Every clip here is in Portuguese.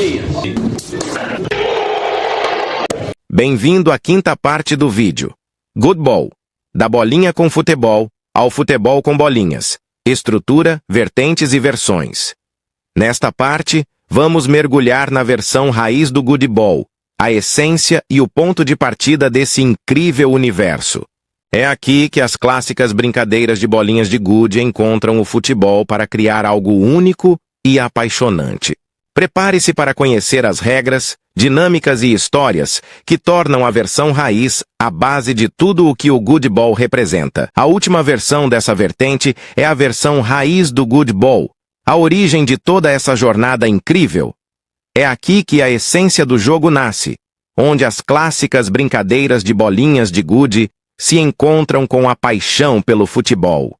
bolinhas. Bem-vindo à quinta parte do vídeo. Good Ball. Da bolinha com futebol ao futebol com bolinhas. Estrutura, vertentes e versões. Nesta parte, vamos mergulhar na versão raiz do Good Ball, a essência e o ponto de partida desse incrível universo. É aqui que as clássicas brincadeiras de bolinhas de gude encontram o futebol para criar algo único e apaixonante. Prepare-se para conhecer as regras, dinâmicas e histórias que tornam a versão raiz a base de tudo o que o Good Ball representa. A última versão dessa vertente é a versão raiz do Good Ball, a origem de toda essa jornada incrível. É aqui que a essência do jogo nasce, onde as clássicas brincadeiras de bolinhas de gude se encontram com a paixão pelo futebol.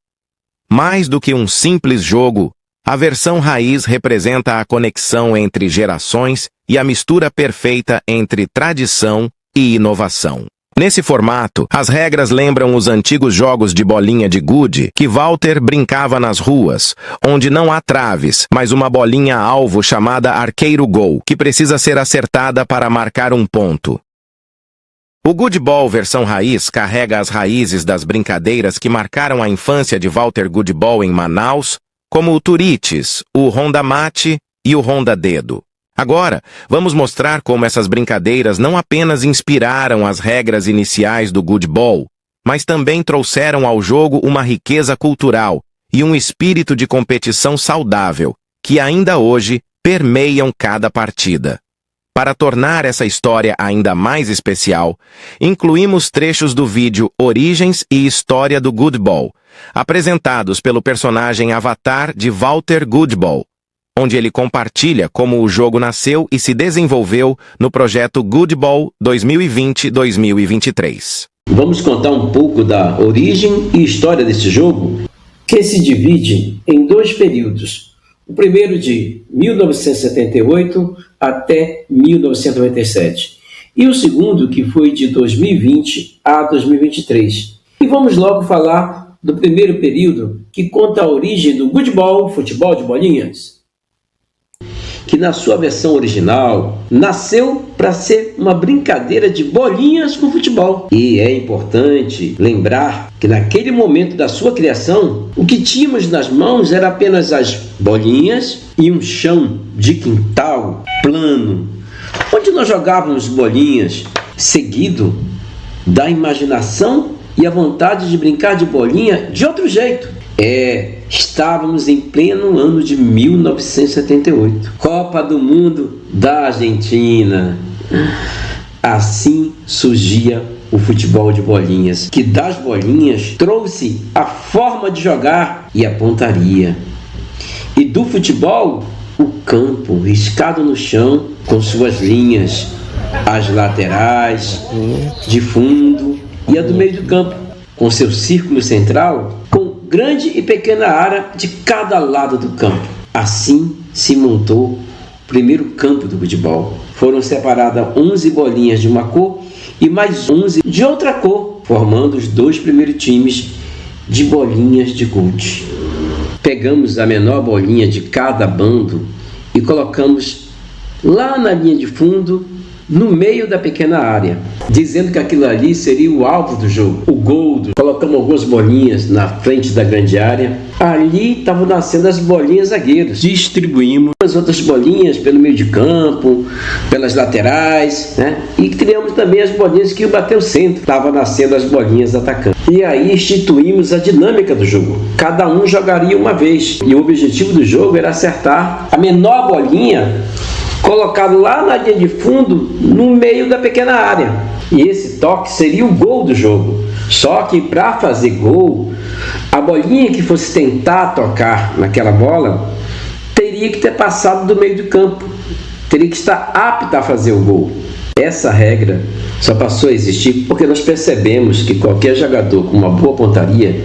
Mais do que um simples jogo, a versão raiz representa a conexão entre gerações e a mistura perfeita entre tradição e inovação. Nesse formato, as regras lembram os antigos jogos de bolinha de gude que Walter brincava nas ruas, onde não há traves, mas uma bolinha-alvo chamada arqueiro gol, que precisa ser acertada para marcar um ponto. O Good Ball versão raiz carrega as raízes das brincadeiras que marcaram a infância de Walter Good Ball em Manaus, como o Turites, o Ronda-Mate e o Ronda-Dedo. Agora, vamos mostrar como essas brincadeiras não apenas inspiraram as regras iniciais do Good Ball, mas também trouxeram ao jogo uma riqueza cultural e um espírito de competição saudável, que ainda hoje permeiam cada partida. Para tornar essa história ainda mais especial, incluímos trechos do vídeo Origens e História do Good Ball, apresentados pelo personagem Avatar de Walter Good Ball, onde ele compartilha como o jogo nasceu e se desenvolveu no projeto Good Ball 2020-2023. Vamos contar um pouco da origem e história desse jogo, que se divide em dois períodos. O primeiro de 1978 até 1997. E o segundo, que foi de 2020 a 2023. E vamos logo falar do primeiro período, que conta a origem do Good Ball, futebol de bolinhas, que na sua versão original nasceu para ser uma brincadeira de bolinhas com futebol. E é importante lembrar que naquele momento da sua criação, o que tínhamos nas mãos era apenas as bolinhas e um chão de quintal plano, onde nós jogávamos bolinhas, seguido da imaginação e a vontade de brincar de bolinha de outro jeito. Estávamos em pleno ano de 1978, Copa do Mundo da Argentina. Assim surgia o futebol de bolinhas, que das bolinhas trouxe a forma de jogar e a pontaria. E do futebol, o campo riscado no chão com suas linhas, as laterais, de fundo e a do meio do campo, com seu círculo central, com grande e pequena área de cada lado do campo. Assim se montou o primeiro campo do futebol. Foram separadas 11 bolinhas de uma cor e mais 11 de outra cor, formando os dois primeiros times de bolinhas de gude. Pegamos a menor bolinha de cada bando e colocamos lá na linha de fundo, no meio da pequena área, dizendo que aquilo ali seria o alvo do jogo, o gol. Colocamos algumas bolinhas na frente da grande área. Ali estavam nascendo as bolinhas zagueiros. Distribuímos as outras bolinhas pelo meio de campo, pelas laterais, né? E criamos também as bolinhas que iam bater o centro. Estavam nascendo as bolinhas atacantes. E aí instituímos a dinâmica do jogo. Cada um jogaria uma vez. E o objetivo do jogo era acertar a menor bolinha colocado lá na linha de fundo, no meio da pequena área. E esse toque seria o gol do jogo. Só que para fazer gol, a bolinha que fosse tentar tocar naquela bola teria que ter passado do meio do campo, teria que estar apta a fazer o gol. Essa regra só passou a existir porque nós percebemos que qualquer jogador com uma boa pontaria,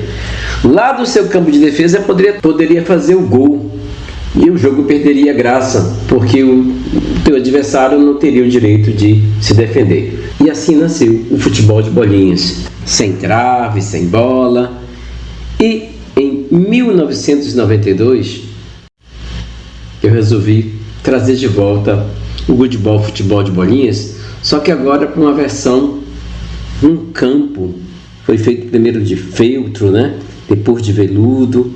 lá do seu campo de defesa, poderia fazer o gol. E o jogo perderia graça, porque o teu adversário não teria o direito de se defender. E assim nasceu o futebol de bolinhas, sem trave, sem bola. E em 1992, eu resolvi trazer de volta o Goodball Futebol de Bolinhas, só que agora com uma versão, um campo. Foi feito primeiro de feltro, né? Depois de veludo,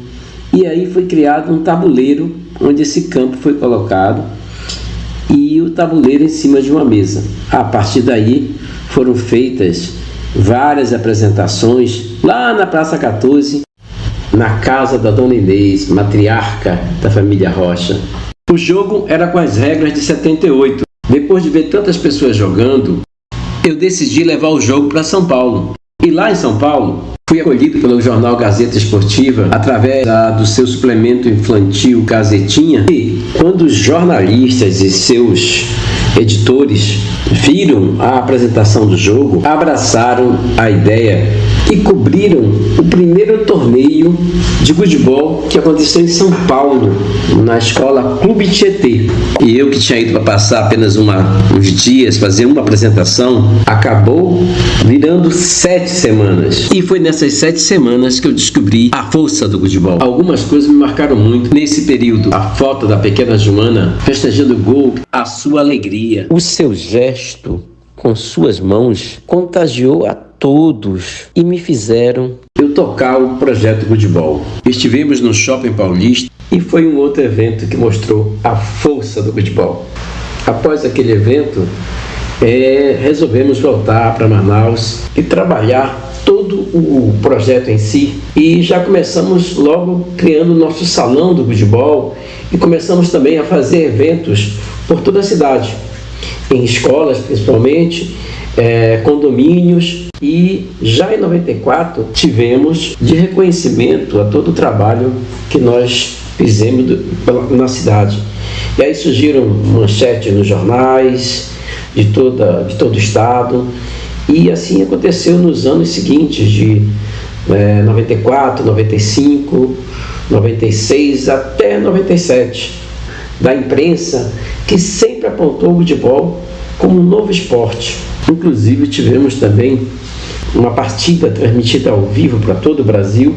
e aí foi criado um tabuleiro onde esse campo foi colocado e o tabuleiro em cima de uma mesa. A partir daí foram feitas várias apresentações lá na Praça 14, na casa da Dona Inês, matriarca da família Rocha. O jogo era com as regras de 78. Depois de ver tantas pessoas jogando, eu decidi levar o jogo para São Paulo. E lá em São Paulo, fui acolhido pelo jornal Gazeta Esportiva através do seu suplemento infantil Gazetinha. E quando os jornalistas e seus editores viram a apresentação do jogo, abraçaram a ideia e cobriram o primeiro torneio de futebol que aconteceu em São Paulo, na escola Clube Tietê. E eu, que tinha ido para passar apenas uns dias, fazer uma apresentação, acabou virando 7 semanas. E foi nessas 7 semanas que eu descobri a força do futebol. Algumas coisas me marcaram muito nesse período. A foto da pequena Joana festejando o gol, a sua alegria, o seu gesto com suas mãos contagiou a todos e me fizeram eu tocar o projeto Goodball. Estivemos no Shopping Paulista e foi um outro evento que mostrou a força do Goodball. Após aquele evento, resolvemos voltar para Manaus e trabalhar todo o projeto em si, e já começamos logo criando o nosso salão do Goodball e começamos também a fazer eventos por toda a cidade, em escolas principalmente, condomínios, e já em 94 tivemos de reconhecimento a todo o trabalho que nós fizemos na cidade. E aí surgiram manchetes nos jornais de todo o estado, e assim aconteceu nos anos seguintes, de 94, 95, 96 até 97, da imprensa, que sempre apontou o futebol como um novo esporte. Inclusive tivemos também uma partida transmitida ao vivo para todo o Brasil.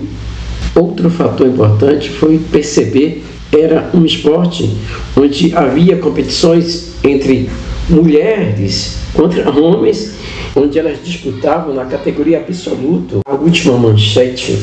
Outro fator importante foi perceber que era um esporte onde havia competições entre mulheres contra homens, onde elas disputavam na categoria absoluta. A última manchete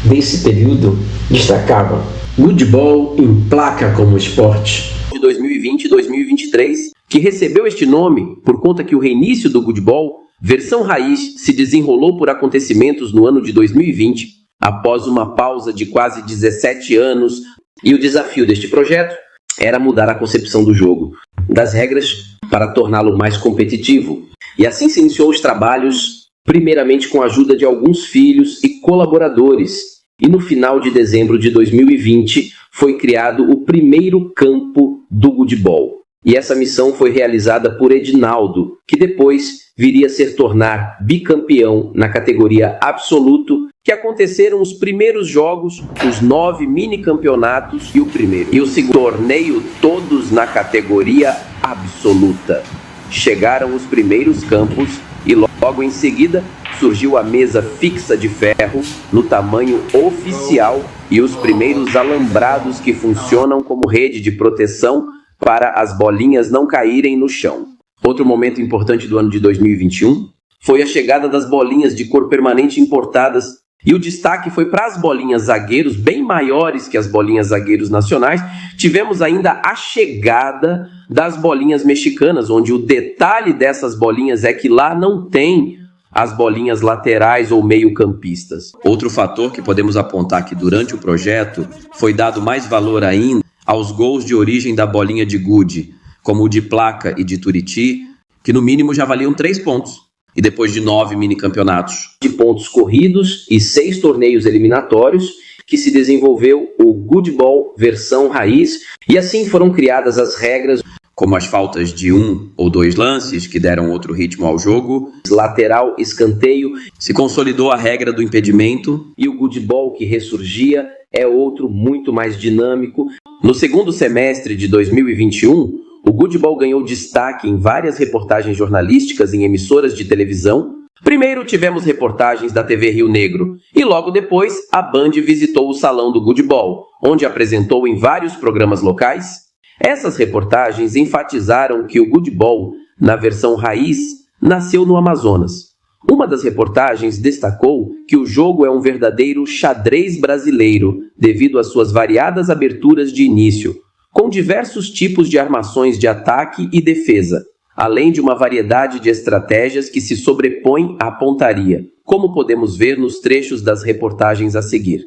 desse período destacava: Goodball emplaca como esporte. De 2020 e 2023, que recebeu este nome por conta que o reinício do Goodball, versão raiz, se desenrolou por acontecimentos no ano de 2020, após uma pausa de quase 17 anos, e o desafio deste projeto era mudar a concepção do jogo, das regras, para torná-lo mais competitivo. E assim se iniciou os trabalhos, primeiramente com a ajuda de alguns filhos e colaboradores, e no final de dezembro de 2020 foi criado o primeiro campo do Goodball. E essa missão foi realizada por Edinaldo, que depois viria a se tornar bicampeão na categoria absoluto, que aconteceram os primeiros jogos, os 9 mini-campeonatos e o primeiro. E o segundo torneio, todos na categoria absoluta. Chegaram os primeiros campos e logo em seguida surgiu a mesa fixa de ferro no tamanho oficial e os primeiros alambrados que funcionam como rede de proteção para as bolinhas não caírem no chão. Outro momento importante do ano de 2021 foi a chegada das bolinhas de cor permanente importadas, e o destaque foi para as bolinhas zagueiros, bem maiores que as bolinhas zagueiros nacionais. Tivemos ainda a chegada das bolinhas mexicanas, onde o detalhe dessas bolinhas é que lá não tem as bolinhas laterais ou meio-campistas. Outro fator que podemos apontar que durante o projeto foi dado mais valor ainda aos gols de origem da bolinha de gude, como o de Placa e de Turiti, que no mínimo já valiam 3 pontos. E depois de 9 mini-campeonatos de pontos corridos e 6 torneios eliminatórios, que se desenvolveu o Goodball versão raiz, e assim foram criadas as regras, como as faltas de 1 ou 2 lances, que deram outro ritmo ao jogo, lateral, escanteio, se consolidou a regra do impedimento, e o Goodball que ressurgia é outro muito mais dinâmico. No segundo semestre de 2021, o Goodball ganhou destaque em várias reportagens jornalísticas em emissoras de televisão. Primeiro tivemos reportagens da TV Rio Negro e logo depois a Band visitou o salão do Goodball, onde apresentou em vários programas locais Essas reportagens enfatizaram que o Goodball, na versão raiz, nasceu no Amazonas. Uma das reportagens destacou que o jogo é um verdadeiro xadrez brasileiro, devido às suas variadas aberturas de início, com diversos tipos de armações de ataque e defesa, além de uma variedade de estratégias que se sobrepõem à pontaria, como podemos ver nos trechos das reportagens a seguir.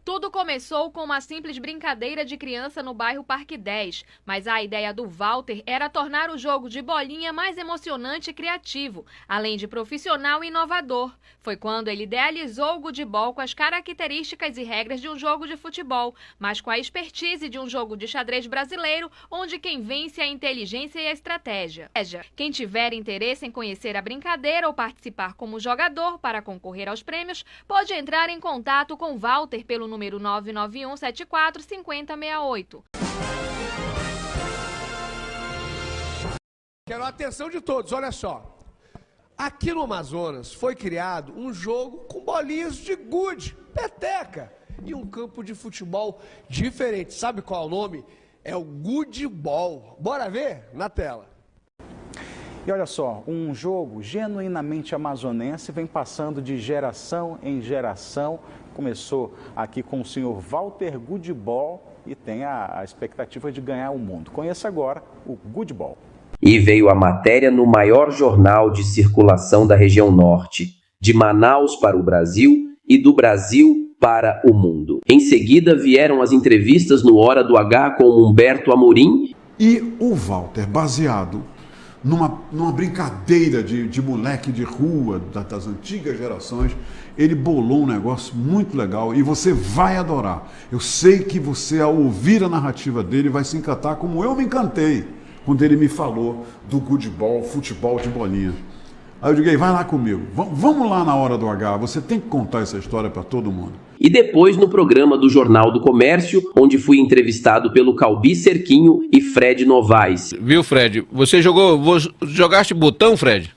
Tudo começou com uma simples brincadeira de criança no bairro Parque 10, mas a ideia do Walter era tornar o jogo de bolinha mais emocionante e criativo, além de profissional e inovador. Foi quando ele idealizou o Goodball com as características e regras de um jogo de futebol, mas com a expertise de um jogo de xadrez brasileiro, onde quem vence é a inteligência e a estratégia. Quem tiver interesse em conhecer a brincadeira ou participar como jogador para concorrer aos prêmios, pode entrar em contato com Walter pelo número 991 74 5068. Quero a atenção de todos, olha só. Aqui no Amazonas foi criado um jogo com bolinhas de gude, peteca, e um campo de futebol diferente. Sabe qual é o nome? É o Goodball. Bora ver na tela. E olha só, um jogo genuinamente amazonense vem passando de geração em geração. Começou aqui com o senhor Walter Goodball e tem a expectativa de ganhar o mundo. Conheça agora o Goodball. E veio a matéria no maior jornal de circulação da região norte, de Manaus para o Brasil e do Brasil para o mundo. Em seguida vieram as entrevistas no Hora do H com Humberto Amorim. E o Walter, baseado numa brincadeira de moleque de rua, das antigas gerações, ele bolou um negócio muito legal e você vai adorar. Eu sei que você, ao ouvir a narrativa dele, vai se encantar como eu me encantei quando ele me falou do Goodball, futebol de bolinha. Aí eu digo, vai lá comigo, vamos lá na Hora do H, você tem que contar essa história para todo mundo. E depois no programa do Jornal do Comércio, onde fui entrevistado pelo Calbi Cerquinho e Fred Novaes. Viu, Fred? Você jogaste botão, Fred?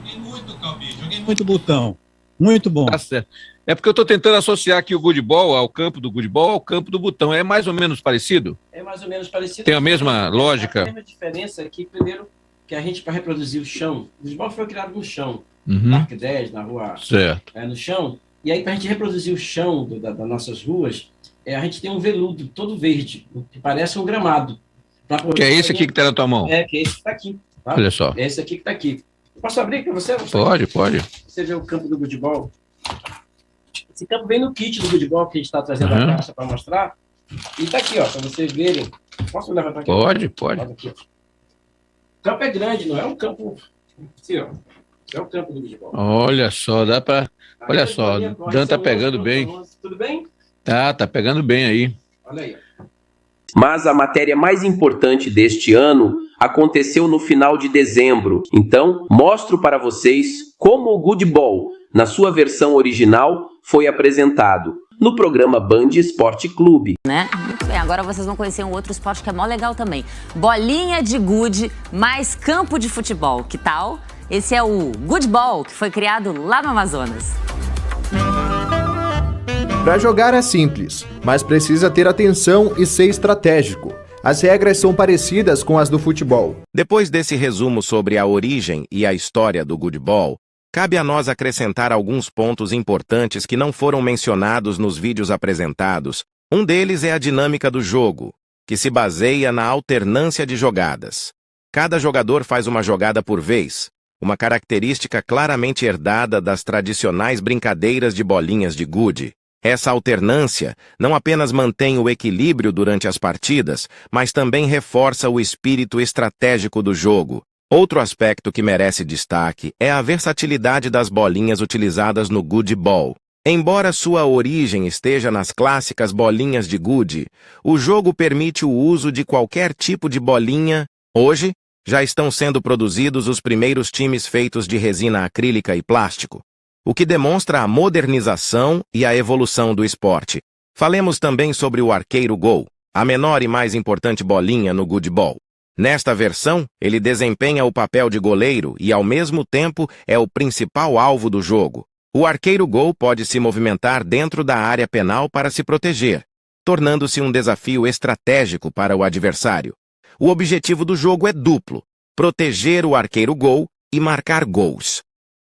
Joguei muito, Calbi, joguei muito botão. Muito bom. Tá certo. É porque eu estou tentando associar aqui o Goodball, ao campo do Goodball, ao campo do botão. É mais ou menos parecido? É mais ou menos parecido. Tem a mesma lógica? A mesma diferença aqui, primeiro, que a gente, para reproduzir o chão, o Goodball foi criado no chão, Parque 10, na rua, certo. No chão, e aí para a gente reproduzir o chão das nossas ruas, a gente tem um veludo todo verde, que parece um gramado. Que é esse aqui que está na tua mão? É, que é esse que está aqui. Tá? Olha só. É esse aqui que está aqui. Posso abrir para você? Pode. Você vê o campo do Goodball. Esse campo vem no kit do Goodball que a gente está trazendo a caixa para mostrar. E está aqui, ó, para vocês verem. Posso levantar aqui? Pode. Aqui, ó. O campo é grande, não é um campo... Assim, ó. É o campo do Goodball. Olha só, dá para... Olha só, Dan tá pegando bem. Tudo bem? Tá pegando bem aí. Olha aí. Mas a matéria mais importante deste ano aconteceu no final de dezembro. Então, mostro para vocês como o Goodball, na sua versão original, foi apresentado no programa Band Esporte Clube. Muito bem, agora vocês vão conhecer um outro esporte que é mó legal também. Bolinha de gude mais campo de futebol. Que tal? Esse é o Goodball, que foi criado lá no Amazonas. Para jogar é simples, mas precisa ter atenção e ser estratégico. As regras são parecidas com as do futebol. Depois desse resumo sobre a origem e a história do Goodball, cabe a nós acrescentar alguns pontos importantes que não foram mencionados nos vídeos apresentados. Um deles é a dinâmica do jogo, que se baseia na alternância de jogadas. Cada jogador faz uma jogada por vez, uma característica claramente herdada das tradicionais brincadeiras de bolinhas de gude. Essa alternância não apenas mantém o equilíbrio durante as partidas, mas também reforça o espírito estratégico do jogo. Outro aspecto que merece destaque é a versatilidade das bolinhas utilizadas no Goodball. Embora sua origem esteja nas clássicas bolinhas de gude, o jogo permite o uso de qualquer tipo de bolinha. Hoje, já estão sendo produzidos os primeiros times feitos de resina acrílica e plástico, o que demonstra a modernização e a evolução do esporte. Falemos também sobre o arqueiro gol, a menor e mais importante bolinha no Goodball. Nesta versão, ele desempenha o papel de goleiro e, ao mesmo tempo, é o principal alvo do jogo. O arqueiro-gol pode se movimentar dentro da área penal para se proteger, tornando-se um desafio estratégico para o adversário. O objetivo do jogo é duplo: proteger o arqueiro-gol e marcar gols.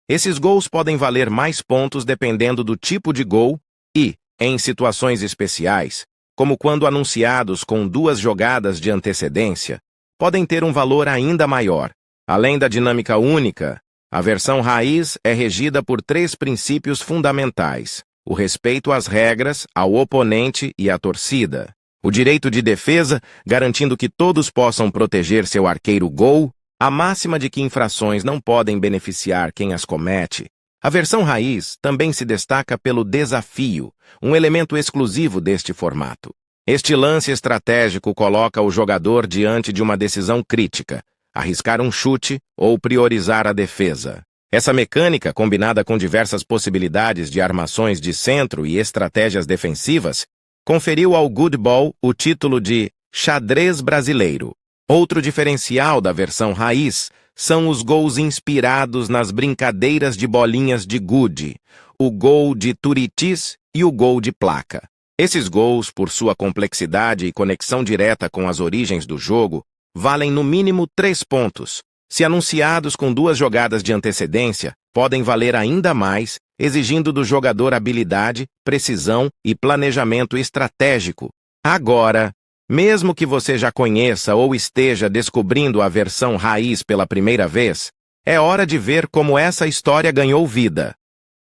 Esses gols podem valer mais pontos dependendo do tipo de gol e, em situações especiais, como quando anunciados com 2 jogadas de antecedência, podem ter um valor ainda maior. Além da dinâmica única, a versão raiz é regida por 3 princípios fundamentais: o respeito às regras, ao oponente e à torcida. O direito de defesa, garantindo que todos possam proteger seu arqueiro-gol, a máxima de que infrações não podem beneficiar quem as comete. A versão raiz também se destaca pelo desafio, um elemento exclusivo deste formato. Este lance estratégico coloca o jogador diante de uma decisão crítica: arriscar um chute ou priorizar a defesa. Essa mecânica, combinada com diversas possibilidades de armações de centro e estratégias defensivas, conferiu ao Good Ball o título de xadrez brasileiro. Outro diferencial da versão raiz são os gols inspirados nas brincadeiras de bolinhas de gude, o gol de turitis e o gol de placa. Esses gols, por sua complexidade e conexão direta com as origens do jogo, valem no mínimo 3 pontos. Se anunciados com 2 jogadas de antecedência, podem valer ainda mais, exigindo do jogador habilidade, precisão e planejamento estratégico. Agora, mesmo que você já conheça ou esteja descobrindo a versão raiz pela primeira vez, é hora de ver como essa história ganhou vida.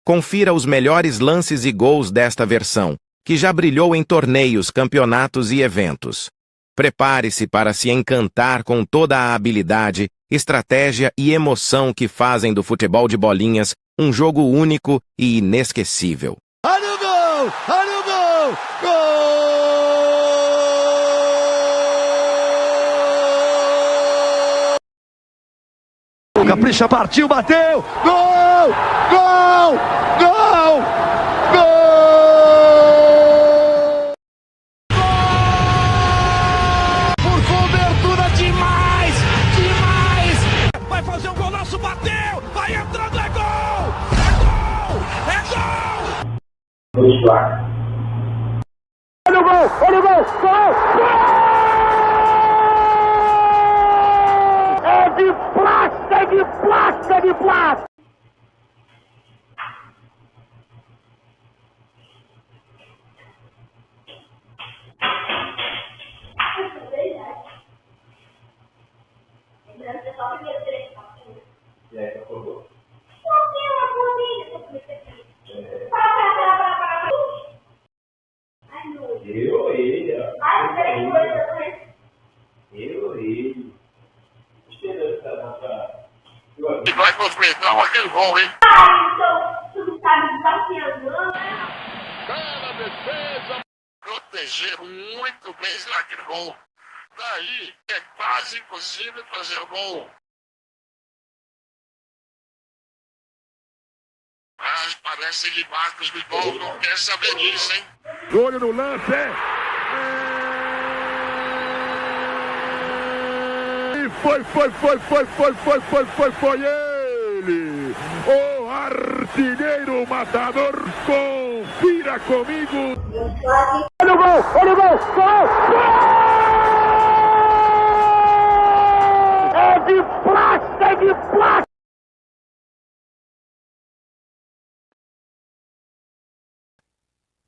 Confira os melhores lances e gols desta versão, que já brilhou em torneios, campeonatos e eventos. Prepare-se para se encantar com toda a habilidade, estratégia e emoção que fazem do futebol de bolinhas um jogo único e inesquecível. Olha o gol! Olha o gol! Gol! Capricha, partiu, bateu! Gol! Gol! Gol! Gol! Por cobertura demais! Demais! Vai fazer um golaço, bateu! Vai entrando, é gol! É gol! É gol! Vamos lá. Olha o gol! Olha o gol! Gol! É de plástica! É de plástica! É de plástica! Vai completar aquele gol, hein? Então, tu sabe desafiando. Bela defesa. Proteger muito bem aquele gol. Daí é quase impossível fazer o gol. Mas parece que Marcos Bigol não quer saber disso, hein? Olho no lance. E foi ele! O artilheiro matador, confira comigo! Olha o gol! Olha o gol! Gol! É de plástica! É de plástica!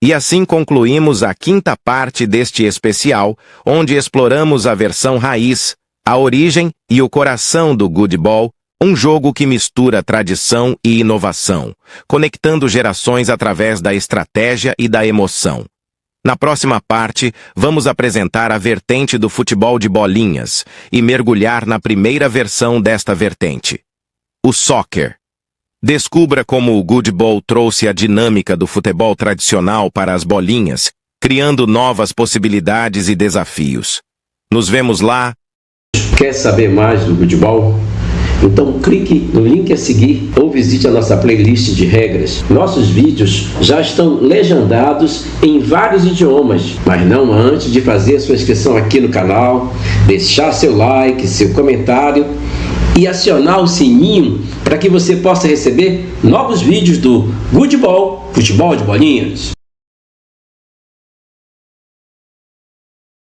E assim concluímos a 5ª parte deste especial, onde exploramos a versão raiz, a origem e o coração do Good Ball, um jogo que mistura tradição e inovação, conectando gerações através da estratégia e da emoção. Na próxima parte, vamos apresentar a vertente do futebol de bolinhas e mergulhar na primeira versão desta vertente, o soccer. Descubra como o Good Ball trouxe a dinâmica do futebol tradicional para as bolinhas, criando novas possibilidades e desafios. Nos vemos lá. Quer saber mais do Good Ball? Então clique no link a seguir ou visite a nossa playlist de regras. Nossos vídeos já estão legendados em vários idiomas, mas não antes de fazer sua inscrição aqui no canal, deixar seu like, seu comentário e acionar o sininho para que você possa receber novos vídeos do Good Ball, Futebol de Bolinhas.